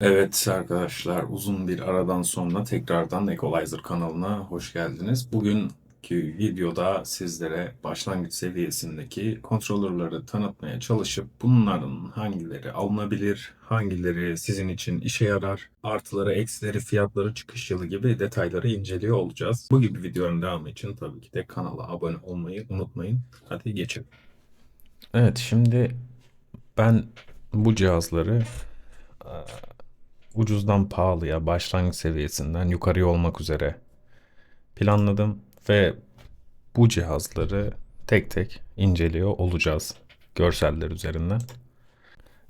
Evet arkadaşlar, uzun bir aradan sonra tekrardan Equalizer kanalına hoş geldiniz. Bugünkü videoda sizlere başlangıç seviyesindeki kontrolörleri tanıtmaya çalışıp bunların hangileri alınabilir, hangileri sizin için işe yarar, artıları, eksileri, fiyatları, çıkış yılı gibi detayları inceliyor olacağız. Bu gibi videoların devamı için tabii ki de kanala abone olmayı unutmayın. Hadi geçelim. Evet, şimdi ben bu cihazları ucuzdan pahalıya, başlangıç seviyesinden yukarıya olmak üzere planladım ve bu cihazları tek tek inceliyor olacağız görseller üzerinden.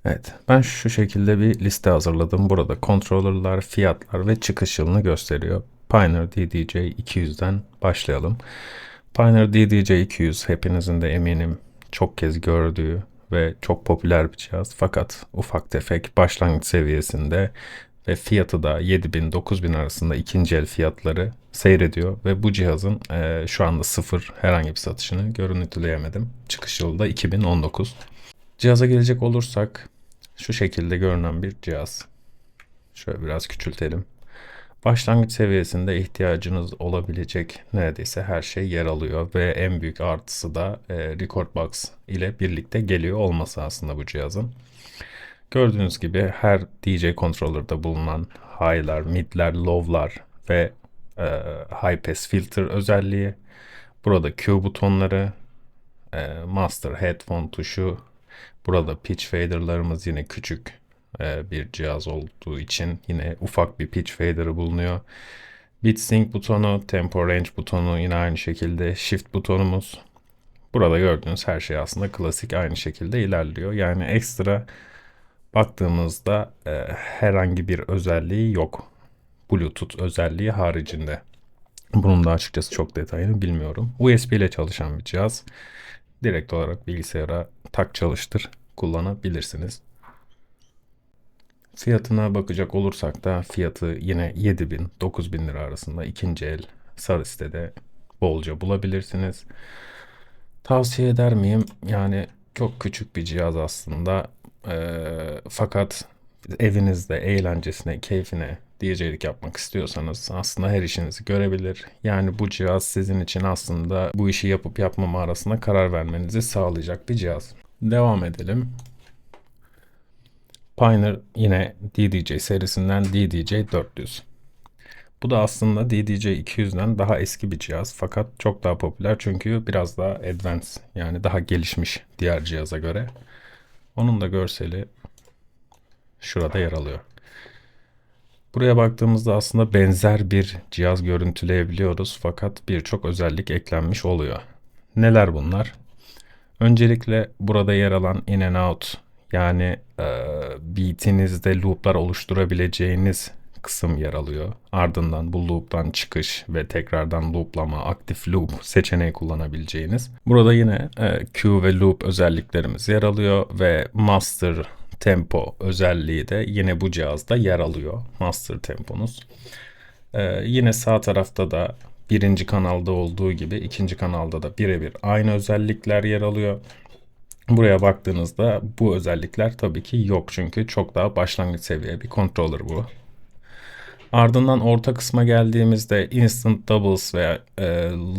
Evet, ben şu şekilde bir liste hazırladım. Burada controller'lar, fiyatlar ve çıkış yılını gösteriyor. Pioneer DDJ 200'den başlayalım. Pioneer DDJ 200 hepinizin de eminim çok kez gördüğü ve çok popüler bir cihaz. Fakat ufak tefek başlangıç seviyesinde ve fiyatı da 7.000-9.000 arasında ikinci el fiyatları seyrediyor ve bu cihazın şu anda sıfır herhangi bir satışını görüntüleyemedim. Çıkış yılı da 2019. Cihaza gelecek olursak şu şekilde görünen bir cihaz. Şöyle biraz küçültelim. Başlangıç seviyesinde ihtiyacınız olabilecek neredeyse her şey yer alıyor ve en büyük artısı da Recordbox ile birlikte geliyor olması aslında bu cihazın. Gördüğünüz gibi her DJ controller'da bulunan high'lar, mid'ler, low'lar ve high pass filter özelliği. Burada Q butonları, master headphone tuşu, burada pitch fader'larımız yine küçük bir cihaz olduğu için yine ufak bir pitch fader'ı bulunuyor. Beat sync butonu, tempo range butonu yine aynı şekilde, shift butonumuz. Burada gördüğünüz her şey aslında klasik aynı şekilde ilerliyor. Yani ekstra baktığımızda herhangi bir özelliği yok. Bluetooth özelliği haricinde. Bunun da açıkçası çok detayını bilmiyorum. USB ile çalışan bir cihaz. Direkt olarak bilgisayara tak çalıştır kullanabilirsiniz. Fiyatına bakacak olursak da fiyatı yine 7.000-9.000 lira arasında ikinci el sarı sitede bolca bulabilirsiniz. Tavsiye eder miyim? Yani çok küçük bir cihaz aslında. Fakat evinizde eğlencesine, keyfine DJ'lik yapmak istiyorsanız aslında her işinizi görebilir. Yani bu cihaz sizin için aslında bu işi yapıp yapmama arasında karar vermenizi sağlayacak bir cihaz. Devam edelim. Pioneer yine DDJ serisinden DDJ 400. Bu da aslında DDJ 200'den daha eski bir cihaz fakat çok daha popüler çünkü biraz daha advanced yani daha gelişmiş diğer cihaza göre. Onun da görseli şurada yer alıyor. Buraya baktığımızda aslında benzer bir cihaz görüntüleyebiliyoruz fakat birçok özellik eklenmiş oluyor. Neler bunlar? Öncelikle burada yer alan in and out yani beatinizde looplar oluşturabileceğiniz kısım yer alıyor. Ardından bu loop'tan çıkış ve tekrardan looplama, aktif loop seçeneği kullanabileceğiniz. Burada yine Q ve loop özelliklerimiz yer alıyor ve master tempo özelliği de yine bu cihazda yer alıyor. Master temponuz. Yine sağ tarafta da birinci kanalda olduğu gibi ikinci kanalda da birebir aynı özellikler yer alıyor. Buraya baktığınızda bu özellikler tabii ki yok çünkü çok daha başlangıç seviye bir controller bu. Ardından orta kısma geldiğimizde Instant Doubles veya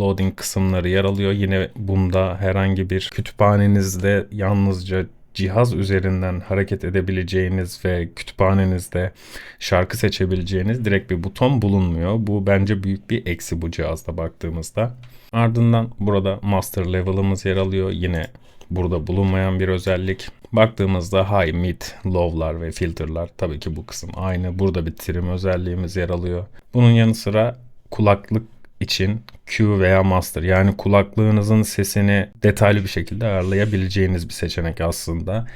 Loading kısımları yer alıyor. Yine bunda herhangi bir kütüphanenizde yalnızca cihaz üzerinden hareket edebileceğiniz ve kütüphanenizde şarkı seçebileceğiniz direkt bir buton bulunmuyor. Bu bence büyük bir eksi bu cihazda baktığımızda. Ardından burada Master Level'ımız yer alıyor. Yine burada bulunmayan bir özellik. Baktığımızda high, mid, low'lar ve filter'lar tabii ki bu kısım aynı. Burada bir trim özelliğimiz yer alıyor. Bunun yanı sıra kulaklık için Q veya master yani kulaklığınızın sesini detaylı bir şekilde ayarlayabileceğiniz bir seçenek aslında.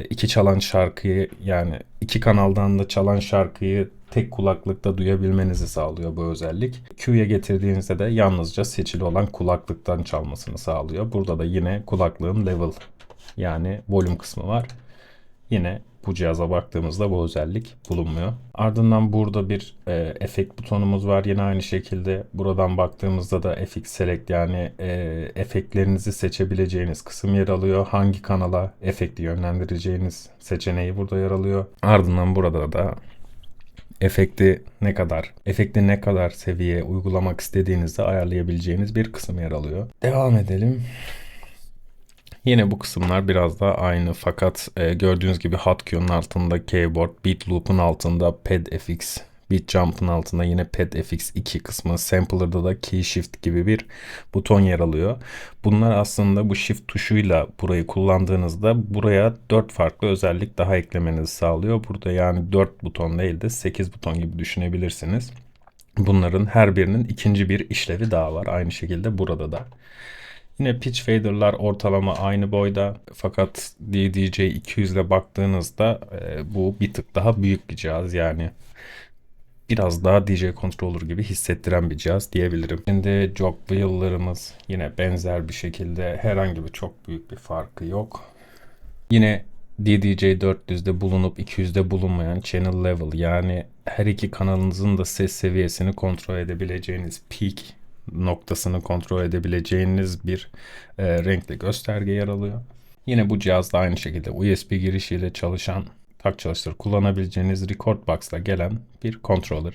İki çalan şarkıyı yani iki kanaldan da çalan şarkıyı tek kulaklıkta duyabilmenizi sağlıyor bu özellik. Q'ya getirdiğinizde de yalnızca seçili olan kulaklıktan çalmasını sağlıyor. Burada da yine kulaklığın level yani volüm kısmı var. Yine bu cihaza baktığımızda bu özellik bulunmuyor. Ardından burada bir efekt butonumuz var. Yine aynı şekilde buradan baktığımızda da FX Select yani efektlerinizi seçebileceğiniz kısım yer alıyor. Hangi kanala efekti yönlendireceğiniz seçeneği burada yer alıyor. Ardından burada da efekti ne kadar seviyeye uygulamak istediğinizde ayarlayabileceğiniz bir kısım yer alıyor. Devam edelim. Yine bu kısımlar biraz daha aynı fakat gördüğünüz gibi Hotkeyo'nun altında keyboard, Beat Loop'un altında Pad FX, Beat Jump'ın altında yine Pad FX 2 kısmı, Sampler'da da Key Shift gibi bir buton yer alıyor. Bunlar aslında bu Shift tuşuyla burayı kullandığınızda buraya 4 farklı özellik daha eklemenizi sağlıyor. Burada yani 4 buton değil de 8 buton gibi düşünebilirsiniz. Bunların her birinin ikinci bir işlevi daha var. Aynı şekilde burada da. Yine pitch fader'lar ortalama aynı boyda fakat DDJ 200 ile baktığınızda bu bir tık daha büyük bir cihaz, yani biraz daha DJ controller gibi hissettiren bir cihaz diyebilirim. Şimdi jog wheel'larımız yine benzer bir şekilde, herhangi bir çok büyük bir farkı yok. Yine DDJ 400'de bulunup 200'de bulunmayan channel level, yani her iki kanalınızın da ses seviyesini kontrol edebileceğiniz, peak noktasını kontrol edebileceğiniz bir renkli gösterge yer alıyor. Yine bu cihazda aynı şekilde USB girişiyle çalışan, tak çalıştır kullanabileceğiniz Record Box'la gelen bir controller.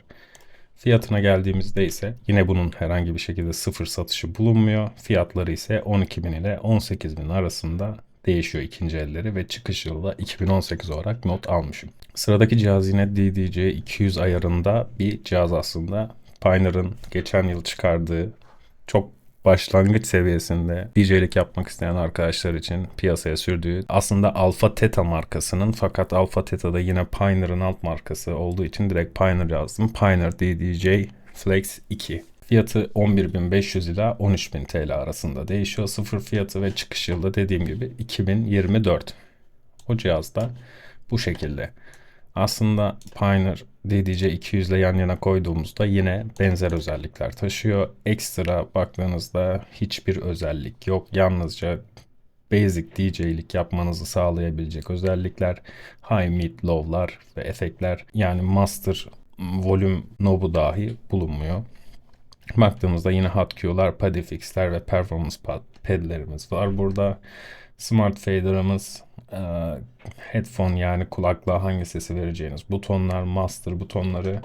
Fiyatına geldiğimizde ise yine bunun herhangi bir şekilde sıfır satışı bulunmuyor. Fiyatları ise 12.000 ile 18.000 arasında değişiyor ikinci elleri ve çıkış yılı da 2018 olarak not almışım. Sıradaki cihaz yine DDJ 200 ayarında bir cihaz aslında. Pioneer'ın geçen yıl çıkardığı, çok başlangıç seviyesinde DJ'lik yapmak isteyen arkadaşlar için piyasaya sürdüğü aslında Alpha Theta markasının, fakat Alpha Theta da yine Pioneer'ın alt markası olduğu için direkt Pioneer yazdım. Pioneer DDJ Flex 2. Fiyatı 11.500 ila 13.000 TL arasında değişiyor. Sıfır fiyatı ve çıkış yılı dediğim gibi 2024. O cihaz da bu şekilde. Aslında Pioneer DDJ 200 ile yan yana koyduğumuzda yine benzer özellikler taşıyor. Ekstra baktığınızda hiçbir özellik yok. Yalnızca basic DJ'lik yapmanızı sağlayabilecek özellikler, high, mid, low'lar ve efektler, yani master volume knob'u dahi bulunmuyor. Baktığımızda yine hotcue'lar, pad fix'ler ve performance pad'lerimiz var burada. Smart fader'ımız, headphone yani kulaklığa hangi sesi vereceğiniz butonlar, master butonları.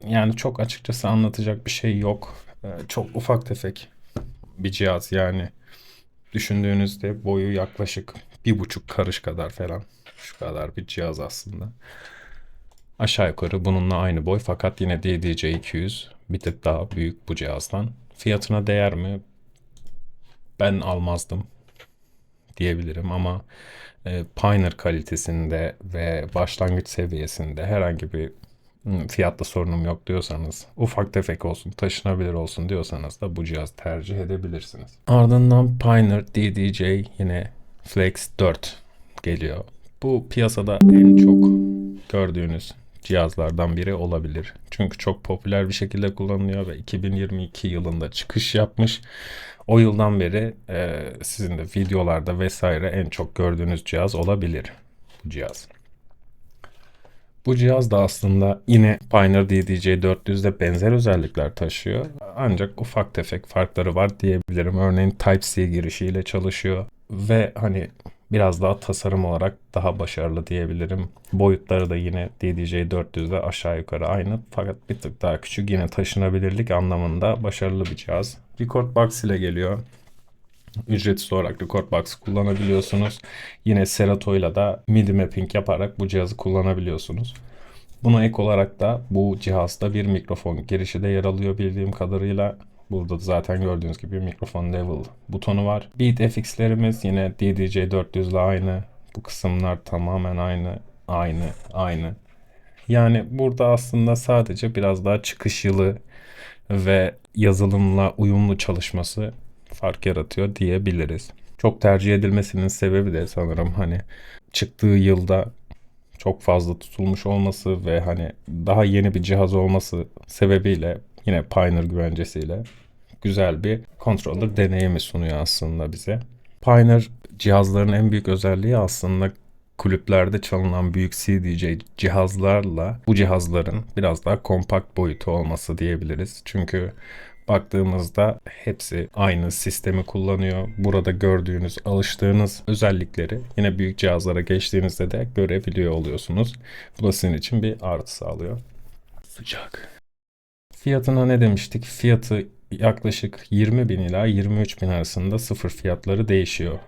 Yani çok açıkçası anlatacak bir şey yok. Çok ufak tefek bir cihaz, yani düşündüğünüzde boyu yaklaşık 1,5 karış kadar falan. Şu kadar bir cihaz aslında. Aşağı yukarı bununla aynı boy fakat yine DDJ 200 bir tık daha büyük bu cihazdan. Fiyatına değer mi? Ben almazdım diyebilirim ama Pioneer kalitesinde ve başlangıç seviyesinde herhangi bir fiyatta sorunum yok diyorsanız, ufak tefek olsun, taşınabilir olsun diyorsanız da bu cihazı tercih edebilirsiniz. Ardından Pioneer DDJ yine Flex 4 geliyor. Bu piyasada en çok gördüğünüz cihazlardan biri olabilir. Çünkü çok popüler bir şekilde kullanılıyor ve 2022 yılında çıkış yapmış. O yıldan beri sizin de videolarda vesaire en çok gördüğünüz cihaz olabilir bu cihaz. Bu cihaz da aslında yine Pioneer DDJ 400'de benzer özellikler taşıyor. Ancak ufak tefek farkları var diyebilirim. Örneğin Type-C girişiyle çalışıyor ve hani biraz daha tasarım olarak daha başarılı diyebilirim. Boyutları da yine DDJ 400'de aşağı yukarı aynı fakat bir tık daha küçük. Yine taşınabilirlik anlamında başarılı bir cihaz. Record Box ile geliyor. Ücretsiz olarak Record Box kullanabiliyorsunuz. Yine Serato ile de MIDI mapping yaparak bu cihazı kullanabiliyorsunuz. Buna ek olarak da bu cihazda bir mikrofon girişi de yer alıyor bildiğim kadarıyla. Burada da zaten gördüğünüz gibi mikrofon level butonu var. Beat FX'lerimiz yine DDJ 400 ile aynı. Bu kısımlar tamamen aynı. Yani burada aslında sadece biraz daha çıkış yılı ve yazılımla uyumlu çalışması fark yaratıyor diyebiliriz. Çok tercih edilmesinin sebebi de sanırım hani çıktığı yılda çok fazla tutulmuş olması ve hani daha yeni bir cihaz olması sebebiyle yine Pioneer güvencesiyle güzel bir controller deneyimi sunuyor aslında bize. Pioneer cihazların en büyük özelliği aslında kulüplerde çalınan büyük CDJ cihazlarla bu cihazların biraz daha kompakt boyutu olması diyebiliriz. Çünkü baktığımızda hepsi aynı sistemi kullanıyor. Burada gördüğünüz, alıştığınız özellikleri yine büyük cihazlara geçtiğinizde de görebiliyor oluyorsunuz. Bu da sizin için bir artı sağlıyor. Sıcak. Fiyatına ne demiştik? Fiyatı yaklaşık 20 bin ila 23 bin arasında sıfır fiyatları değişiyor.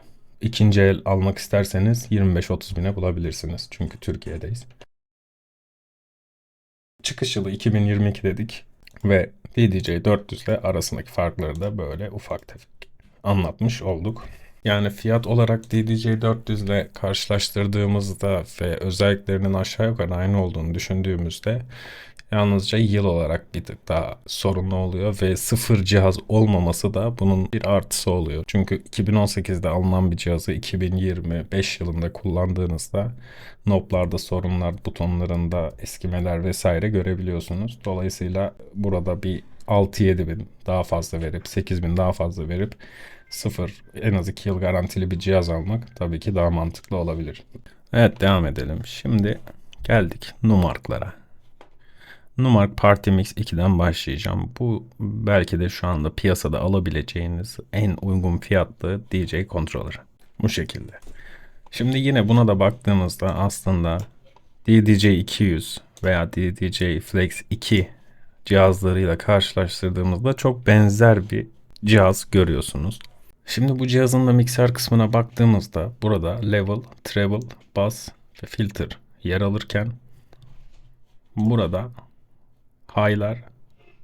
İkinci el almak isterseniz 25-30 bine bulabilirsiniz. Çünkü Türkiye'deyiz. Çıkış yılı 2022 dedik ve DJI 400 ile arasındaki farkları da böyle ufak tefek anlatmış olduk. Yani fiyat olarak DJI 400 ile karşılaştırdığımızda ve özelliklerinin aşağı yukarı aynı olduğunu düşündüğümüzde yalnızca yıl olarak bir tık daha sorunlu oluyor ve sıfır cihaz olmaması da bunun bir artısı oluyor. Çünkü 2018'de alınan bir cihazı 2025 yılında kullandığınızda knoblarda sorunlar, butonlarında eskimeler vesaire görebiliyorsunuz. Dolayısıyla burada bir 6-7 bin daha fazla verip 8 bin daha fazla verip sıfır en az 2 yıl garantili bir cihaz almak tabii ki daha mantıklı olabilir. Evet, devam edelim. Şimdi geldik Numark'lara. Numark Party Mix 2'den başlayacağım. Bu belki de şu anda piyasada alabileceğiniz en uygun fiyatlı DJ controller. Bu şekilde. Şimdi yine buna da baktığımızda aslında DDJ 200 veya DDJ Flex 2 cihazlarıyla karşılaştırdığımızda çok benzer bir cihaz görüyorsunuz. Şimdi bu cihazın da mikser kısmına baktığımızda burada level, treble, bass ve filter yer alırken burada high'lar,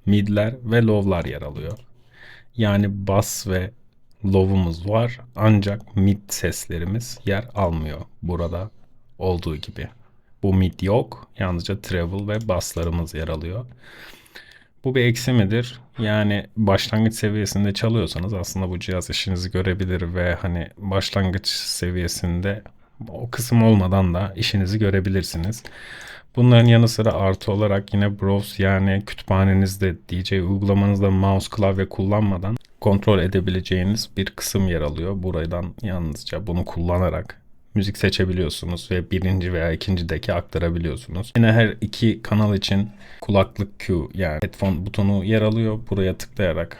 mid'ler ve low'lar yer alıyor. Yani bass ve low'umuz var ancak mid seslerimiz yer almıyor burada olduğu gibi. Bu mid yok. Yalnızca treble ve basslarımız yer alıyor. Bu bir eksi midir? Yani başlangıç seviyesinde çalıyorsanız aslında bu cihaz işinizi görebilir ve hani başlangıç seviyesinde o kısım olmadan da işinizi görebilirsiniz. Bunların yanı sıra artı olarak yine browse yani kütüphanenizde DJ uygulamanızda mouse klavye kullanmadan kontrol edebileceğiniz bir kısım yer alıyor. Buradan yalnızca bunu kullanarak müzik seçebiliyorsunuz ve birinci veya ikinci deke aktarabiliyorsunuz. Yine her iki kanal için kulaklık Q yani headphone butonu yer alıyor. Buraya tıklayarak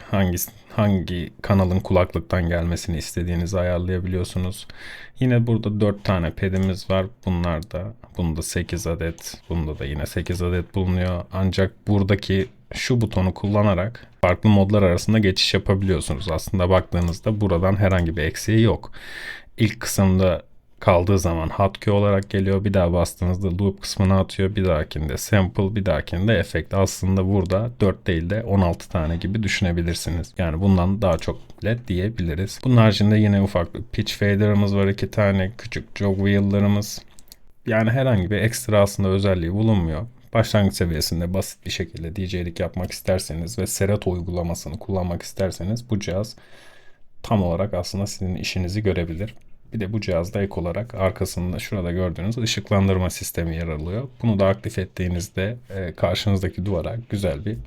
hangi kanalın kulaklıktan gelmesini istediğinizi ayarlayabiliyorsunuz. Yine burada 4 tane pedimiz var. Bunda 8 adet, bunda da yine 8 adet bulunuyor. Ancak buradaki şu butonu kullanarak farklı modlar arasında geçiş yapabiliyorsunuz. Aslında baktığınızda buradan herhangi bir eksiği yok. İlk kısımda kaldığı zaman hotkey olarak geliyor. Bir daha bastığınızda loop kısmına atıyor. Bir dahakinde sample, bir dahakinde efekt. Aslında burada 4 değil de 16 tane gibi düşünebilirsiniz. Yani bundan daha çok bile diyebiliriz. Bunun haricinde yine ufak bir pitch fader'ımız var. 2 tane küçük jog wheel'larımız. Yani herhangi bir ekstra aslında özelliği bulunmuyor. Başlangıç seviyesinde basit bir şekilde DJ'lik yapmak isterseniz ve Serato uygulamasını kullanmak isterseniz bu cihaz tam olarak aslında sizin işinizi görebilir. Bir de bu cihazda ek olarak arkasında şurada gördüğünüz ışıklandırma sistemi yer alıyor. Bunu da aktif ettiğinizde karşınızdaki duvara güzel bir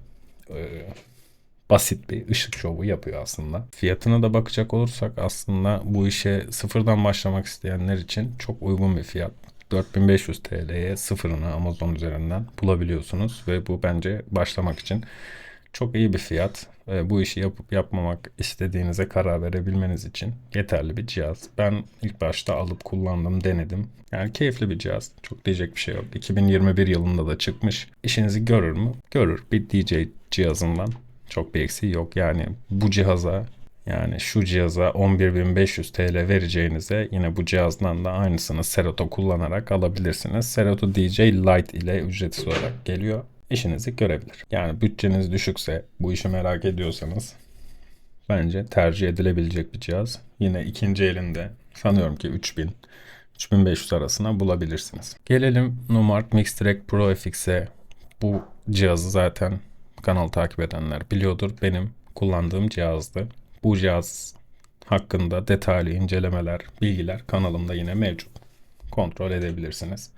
basit bir ışık şovu yapıyor aslında. Fiyatına da bakacak olursak aslında bu işe sıfırdan başlamak isteyenler için çok uygun bir fiyat. 4500 TL'ye sıfırını Amazon üzerinden bulabiliyorsunuz ve bu bence başlamak için çok iyi bir fiyat. Bu işi yapıp yapmamak istediğinize karar verebilmeniz için yeterli bir cihaz. Ben ilk başta alıp kullandım, denedim. Yani keyifli bir cihaz. Çok diyecek bir şey yok. 2021 yılında da çıkmış. İşinizi görür mü? Görür. Bir DJ cihazından çok bir eksiği yok. Yani bu cihaza yani şu cihaza 11.500 TL vereceğinize yine bu cihazdan da aynısını Serato kullanarak alabilirsiniz. Serato DJ Lite ile ücretsiz olarak geliyor. İşinizi görebilir. Yani bütçeniz düşükse, bu işi merak ediyorsanız bence tercih edilebilecek bir cihaz. Yine ikinci elinde sanıyorum ki 3000-3500 arasına bulabilirsiniz. Gelelim Numark Mix Track Pro FX'e. Bu cihazı zaten kanal takip edenler biliyordur. Benim kullandığım cihazdı. Bu cihaz hakkında detaylı incelemeler, bilgiler kanalımda yine mevcut. Kontrol edebilirsiniz.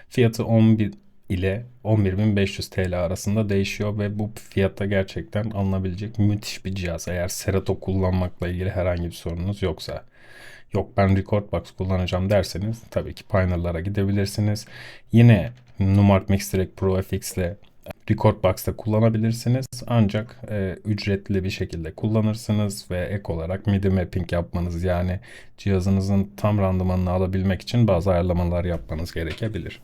Fiyatı 11 ile 11.500 TL arasında değişiyor ve bu fiyatta gerçekten alınabilecek müthiş bir cihaz. Eğer Serato kullanmakla ilgili herhangi bir sorunuz yoksa. Yok ben Recordbox kullanacağım derseniz tabii ki Pioneer'lara gidebilirsiniz. Yine Numark Mix Track Pro FX ile Recordbox'ta kullanabilirsiniz. Ancak ücretli bir şekilde kullanırsınız ve ek olarak MIDI mapping yapmanız yani cihazınızın tam randımanını alabilmek için bazı ayarlamalar yapmanız gerekebilir.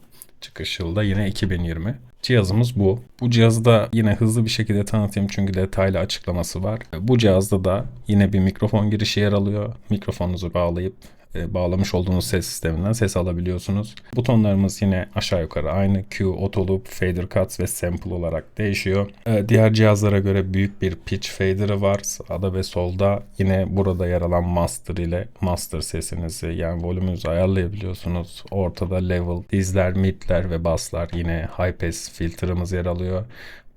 Çıkış yılı da yine 2020. Cihazımız bu. Bu cihazı da yine hızlı bir şekilde tanıtayım çünkü detaylı açıklaması var. Bu cihazda da yine bir mikrofon girişi yer alıyor. Mikrofonunuzu bağlayıp bağlamış olduğunuz ses sisteminden ses alabiliyorsunuz. Butonlarımız yine aşağı yukarı aynı. Q, Auto Loop, Fader Cuts ve Sample olarak değişiyor. Diğer cihazlara göre büyük bir pitch fader'ı var sağda ve solda. Yine burada yer alan master ile master sesinizi yani volümünüzü ayarlayabiliyorsunuz. Ortada level, dizler, midler ve basslar, yine high pass filtremiz yer alıyor.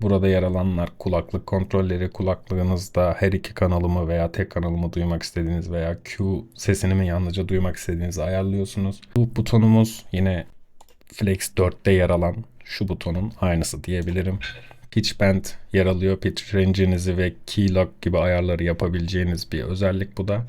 Burada yer alanlar kulaklık kontrolleri. Kulaklığınızda her iki kanalımı veya tek kanalımı duymak istediğiniz veya Q sesini mi yalnızca duymak istediğinizi ayarlıyorsunuz. Bu butonumuz yine Flex 4'te yer alan şu butonun aynısı diyebilirim. Pitch bend yer alıyor. Pitch range'inizi ve key lock gibi ayarları yapabileceğiniz bir özellik bu da.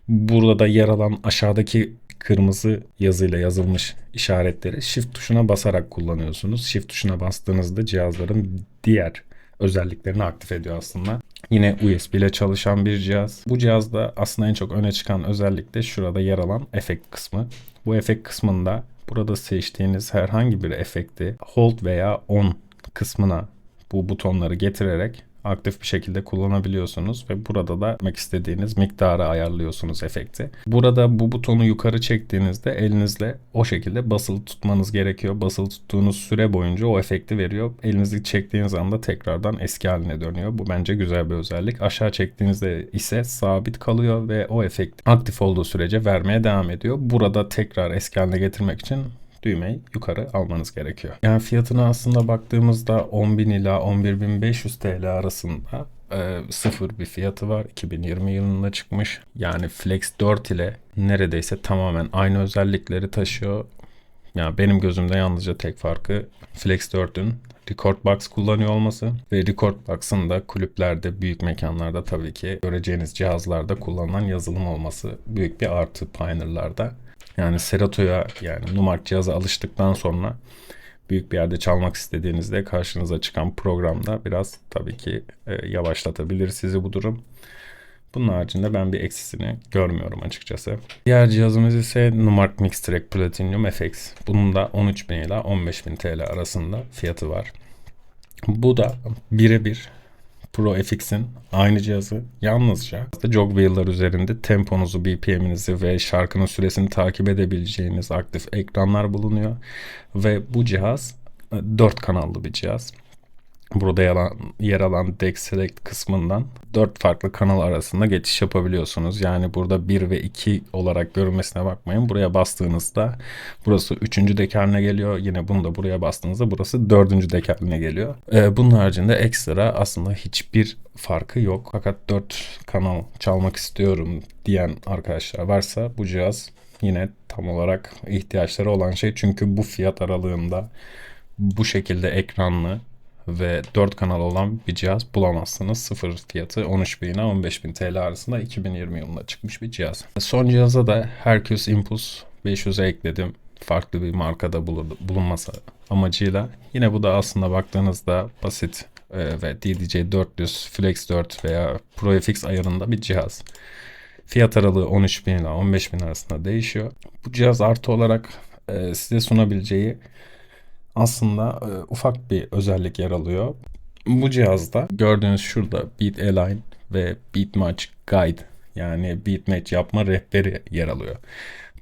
Burada da yer alan aşağıdaki kırmızı yazıyla yazılmış işaretleri Shift tuşuna basarak kullanıyorsunuz. Shift tuşuna bastığınızda cihazların diğer özelliklerini aktif ediyor aslında. Yine USB ile çalışan bir cihaz. Bu cihazda aslında en çok öne çıkan özellik de şurada yer alan efekt kısmı. Bu efekt kısmında burada seçtiğiniz herhangi bir efekti hold veya on kısmına bu butonları getirerek aktif bir şekilde kullanabiliyorsunuz ve burada da yapmak istediğiniz miktarı ayarlıyorsunuz efekti. Burada bu butonu yukarı çektiğinizde elinizle o şekilde basılı tutmanız gerekiyor. Basılı tuttuğunuz süre boyunca o efekti veriyor. Elinizi çektiğiniz anda tekrardan eski haline dönüyor. Bu bence güzel bir özellik. Aşağı çektiğinizde ise sabit kalıyor ve o efekt aktif olduğu sürece vermeye devam ediyor. Burada tekrar eski haline getirmek için düğmeyi yukarı almanız gerekiyor. Yani fiyatına aslında baktığımızda 10.000 ila 11.500 TL arasında sıfır bir fiyatı var. 2020 yılında çıkmış. Yani Flex 4 ile neredeyse tamamen aynı özellikleri taşıyor. Yani benim gözümde yalnızca tek farkı Flex 4'ün Record Box kullanıyor olması ve Record Box'ın da kulüplerde, büyük mekanlarda tabii ki göreceğiniz cihazlarda kullanılan yazılım olması büyük bir artı Pioneer'larda. Yani Serato'ya yani Numark cihaza alıştıktan sonra büyük bir yerde çalmak istediğinizde karşınıza çıkan programda biraz tabii ki yavaşlatabilir sizi bu durum. Bunun haricinde ben bir eksisini görmüyorum açıkçası. Diğer cihazımız ise Numark Mixtrack Platinum FX. Bunun da 13.000 ila 15.000 TL arasında fiyatı var. Bu da birebir Pro FX'in aynı cihazı, yalnızca jogwheel'lar üzerinde temponuzu, BPM'inizi ve şarkının süresini takip edebileceğiniz aktif ekranlar bulunuyor. Ve bu cihaz 4 kanallı bir cihaz. Burada yer alan Deck Select kısmından 4 farklı kanal arasında geçiş yapabiliyorsunuz. Yani burada 1 ve 2 olarak görünmesine bakmayın. Buraya bastığınızda burası 3. dek haline geliyor. Yine bunu da buraya bastığınızda burası 4. dek haline geliyor. Bunun haricinde ekstra aslında hiçbir farkı yok. Fakat 4 kanal çalmak istiyorum diyen arkadaşlar varsa bu cihaz yine tam olarak ihtiyaçları olan şey. Çünkü bu fiyat aralığında bu şekilde ekranlı ve 4 kanal olan bir cihaz bulamazsınız. Sıfır fiyatı 13.000 ile 15.000 TL arasında 2020 yılında çıkmış bir cihaz. Son cihaza da Hercules Impulse 500'e ekledim. Farklı bir markada bulunması amacıyla. Yine bu da aslında baktığınızda basit ve DDJ 400, Flex 4 veya Pro FX ayarında bir cihaz. Fiyat aralığı 13.000 ile 15.000 arasında değişiyor. Bu cihaz artı olarak size sunabileceği aslında ufak bir özellik yer alıyor. Bu cihazda gördüğünüz şurada Beat Align ve Beat Match Guide, yani Beat Match yapma rehberi yer alıyor.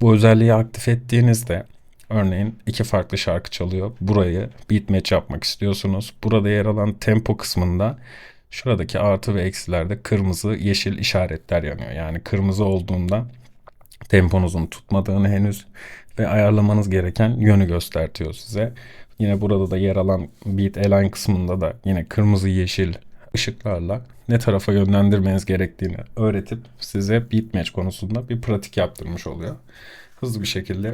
Bu özelliği aktif ettiğinizde örneğin 2 farklı şarkı çalıyor. Burayı Beat Match yapmak istiyorsunuz. Burada yer alan tempo kısmında şuradaki artı ve eksilerde kırmızı, yeşil işaretler yanıyor. Yani kırmızı olduğunda temponuzun tutmadığını henüz ve ayarlamanız gereken yönü göstertiyor size. Yine burada da yer alan Beat Align kısmında da yine kırmızı yeşil ışıklarla ne tarafa yönlendirmeniz gerektiğini öğretip size beat match konusunda bir pratik yaptırmış oluyor. Hızlı bir şekilde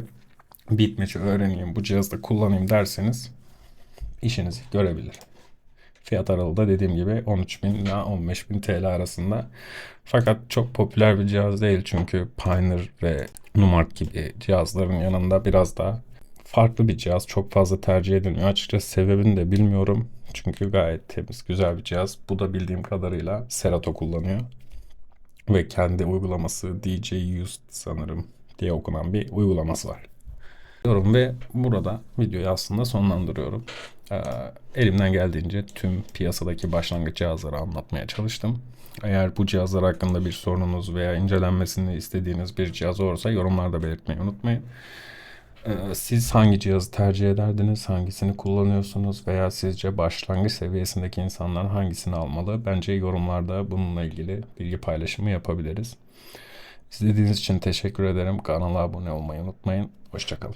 beat match'i öğreneyim, bu cihazda kullanayım derseniz işinizi görebilir. Fiyat aralığı da dediğim gibi 13.000 ila 15.000 TL arasında. Fakat çok popüler bir cihaz değil çünkü Pioneer ve Numark gibi cihazların yanında biraz daha farklı bir cihaz. Çok fazla tercih edilmiyor. Açıkçası sebebini de bilmiyorum. Çünkü gayet temiz, güzel bir cihaz. Bu da bildiğim kadarıyla Serato kullanıyor. Ve kendi uygulaması DJ Used sanırım diye okunan bir uygulaması var. diyorum ve burada videoyu aslında sonlandırıyorum. Elimden geldiğince tüm piyasadaki başlangıç cihazları anlatmaya çalıştım. Eğer bu cihazlar hakkında bir sorunuz veya incelenmesini istediğiniz bir cihaz olursa yorumlarda belirtmeyi unutmayın. Siz hangi cihazı tercih ederdiniz, hangisini kullanıyorsunuz veya sizce başlangıç seviyesindeki insanlar hangisini almalı? Bence yorumlarda bununla ilgili bilgi paylaşımı yapabiliriz. İzlediğiniz için teşekkür ederim. Kanala abone olmayı unutmayın. Hoşça kalın.